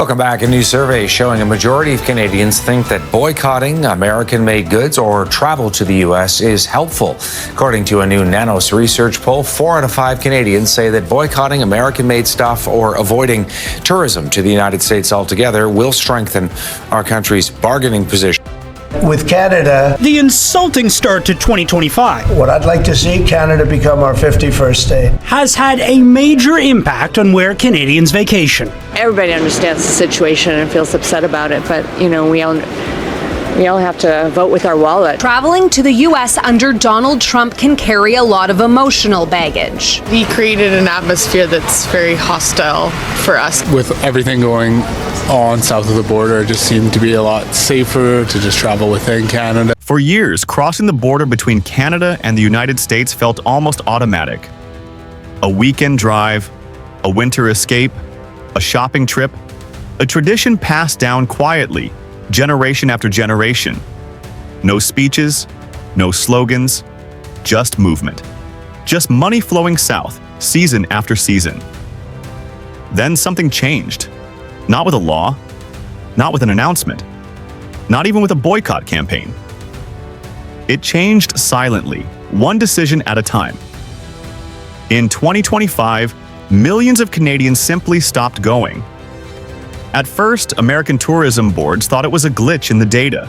Welcome back. A new survey showing a majority of Canadians think that boycotting American-made goods or travel to the U.S. is helpful. According to a new Nanos research poll, 4 out of 5 Canadians say that boycotting American-made stuff or avoiding tourism to the United States altogether will strengthen our country's bargaining position. With Canada, the insulting start to 2025, what I'd like to see Canada become our 51st state, has had a major impact on where Canadians vacation. Everybody understands the situation and feels upset about it, but we all have to vote with our wallet. Traveling to the U.S. under Donald Trump can carry a lot of emotional baggage. He created an atmosphere that's very hostile for us. With everything going on south of the border, it just seemed to be a lot safer to just travel within Canada. For years, crossing the border between Canada and the United States felt almost automatic. A weekend drive, a winter escape, a shopping trip, a tradition passed down quietly, generation after generation. No speeches, no slogans, just movement. Just money flowing south, season after season. Then something changed. Not with a law, not with an announcement, not even with a boycott campaign. It changed silently, one decision at a time. In 2025, millions of Canadians simply stopped going. At first, American tourism boards thought it was a glitch in the data.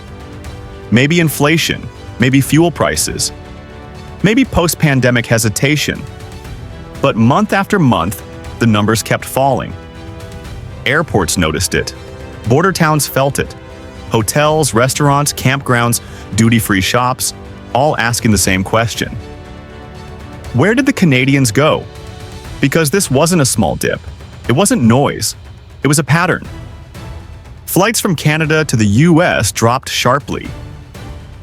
Maybe inflation, maybe fuel prices, maybe post-pandemic hesitation. But month after month, the numbers kept falling. Airports noticed it. Border towns felt it. Hotels, restaurants, campgrounds, duty-free shops, all asking the same question. Where did the Canadians go? Because this wasn't a small dip. It wasn't noise. It was a pattern. Flights from Canada to the U.S. dropped sharply.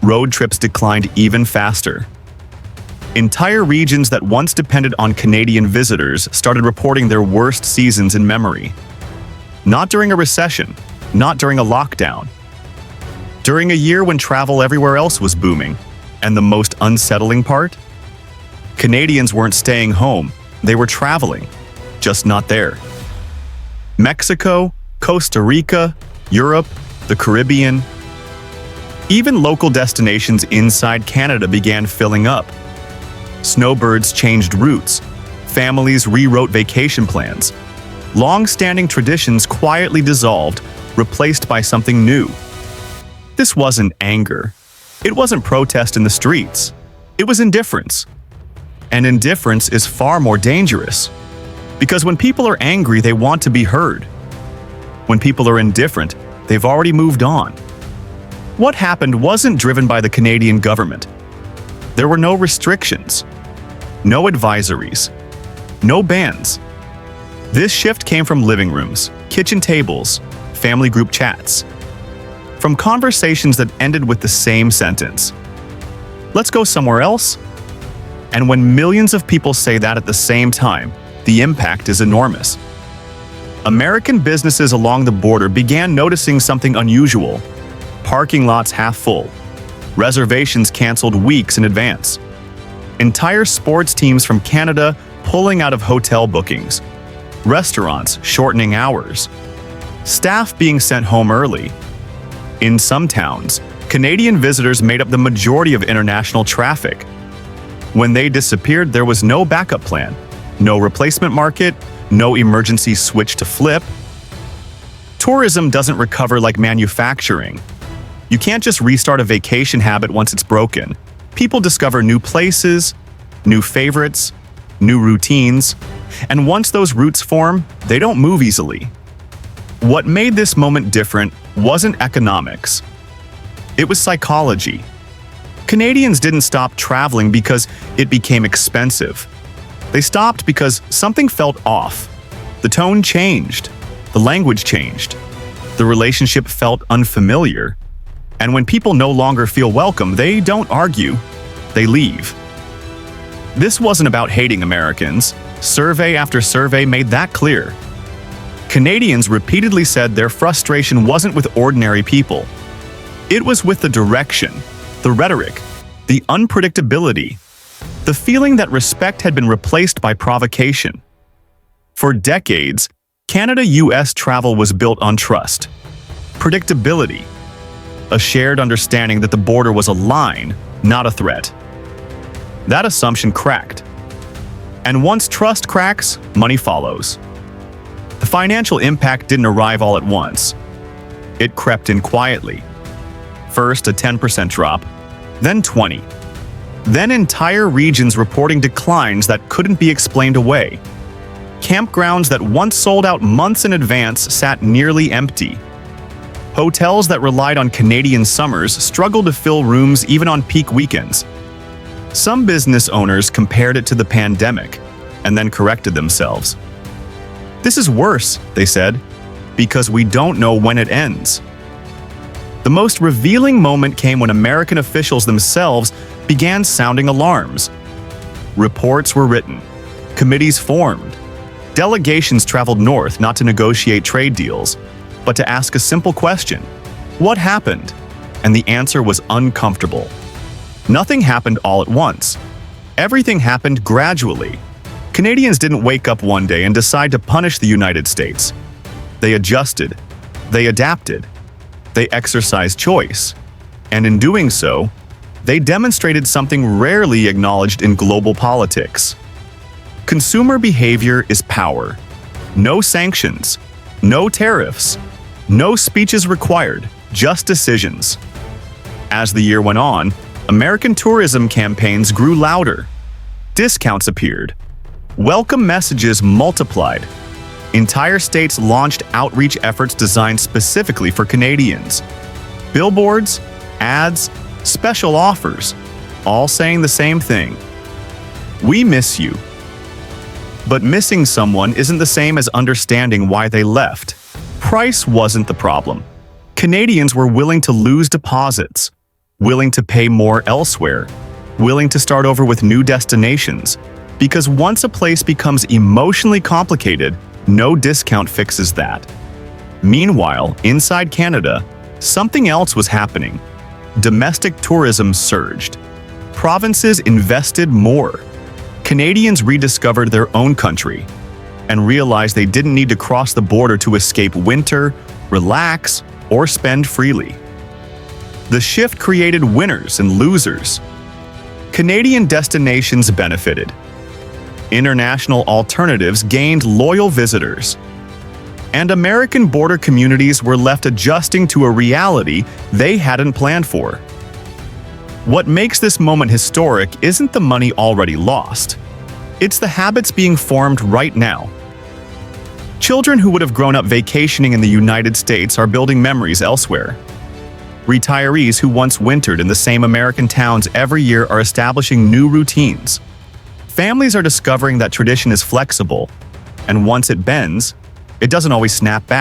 Road trips declined even faster. Entire regions that once depended on Canadian visitors started reporting their worst seasons in memory. Not during a recession, not during a lockdown. During a year when travel everywhere else was booming. And the most unsettling part? Canadians weren't staying home, they were traveling, just not there. Mexico, Costa Rica, Europe, the Caribbean. Even local destinations inside Canada began filling up. Snowbirds changed routes. Families rewrote vacation plans. Long-standing traditions quietly dissolved, replaced by something new. This wasn't anger. It wasn't protest in the streets. It was indifference. And indifference is far more dangerous. Because when people are angry, they want to be heard. When people are indifferent, they've already moved on. What happened wasn't driven by the Canadian government. There were no restrictions, no advisories, no bans. This shift came from living rooms, kitchen tables, family group chats. From conversations that ended with the same sentence. Let's go somewhere else? And when millions of people say that at the same time, the impact is enormous. American businesses along the border began noticing something unusual. Parking lots half full. Reservations canceled weeks in advance. Entire sports teams from Canada pulling out of hotel bookings. Restaurants shortening hours. Staff being sent home early. In some towns, Canadian visitors made up the majority of international traffic. When they disappeared, there was no backup plan, no replacement market, no emergency switch to flip. Tourism doesn't recover like manufacturing. You can't just restart a vacation habit once it's broken. People discover new places, new favorites, new routines, and once those roots form, they don't move easily. What made this moment different wasn't economics. It was psychology. Canadians didn't stop traveling because it became expensive. They stopped because something felt off. The tone changed. The language changed. The relationship felt unfamiliar. And when people no longer feel welcome, they don't argue. They leave. This wasn't about hating Americans. Survey after survey made that clear. Canadians repeatedly said their frustration wasn't with ordinary people. It was with the direction, the rhetoric, the unpredictability, the feeling that respect had been replaced by provocation. For decades, Canada-US travel was built on trust, predictability, a shared understanding that the border was a line, not a threat. That assumption cracked. And once trust cracks, money follows. The financial impact didn't arrive all at once. It crept in quietly. First a 10% drop, then 20%. Then entire regions reporting declines that couldn't be explained away. Campgrounds that once sold out months in advance sat nearly empty. Hotels that relied on Canadian summers struggled to fill rooms even on peak weekends. Some business owners compared it to the pandemic and then corrected themselves. This is worse, they said, because we don't know when it ends. The most revealing moment came when American officials themselves began sounding alarms. Reports were written, committees formed, delegations traveled north not to negotiate trade deals, but to ask a simple question: what happened? And the answer was uncomfortable. Nothing happened all at once. Everything happened gradually. Canadians didn't wake up one day and decide to punish the United States. They adjusted. They adapted. They exercised choice. And in doing so, they demonstrated something rarely acknowledged in global politics. Consumer behavior is power. No sanctions. No tariffs. No speeches required, just decisions. As the year went on, American tourism campaigns grew louder. Discounts appeared. Welcome messages multiplied. Entire states launched outreach efforts designed specifically for Canadians. Billboards, ads, special offers, all saying the same thing: we miss you. But missing someone isn't the same as understanding why they left. Price wasn't the problem. Canadians were willing to lose deposits, willing to pay more elsewhere, willing to start over with new destinations, because once a place becomes emotionally complicated, no discount fixes that. Meanwhile, inside Canada, something else was happening. Domestic tourism surged. Provinces invested more. Canadians rediscovered their own country and realized they didn't need to cross the border to escape winter, relax, or spend freely. The shift created winners and losers. Canadian destinations benefited. International alternatives gained loyal visitors. And American border communities were left adjusting to a reality they hadn't planned for. What makes this moment historic isn't the money already lost. It's the habits being formed right now. Children who would have grown up vacationing in the United States are building memories elsewhere. Retirees who once wintered in the same American towns every year are establishing new routines. Families are discovering that tradition is flexible, and once it bends, it doesn't always snap back.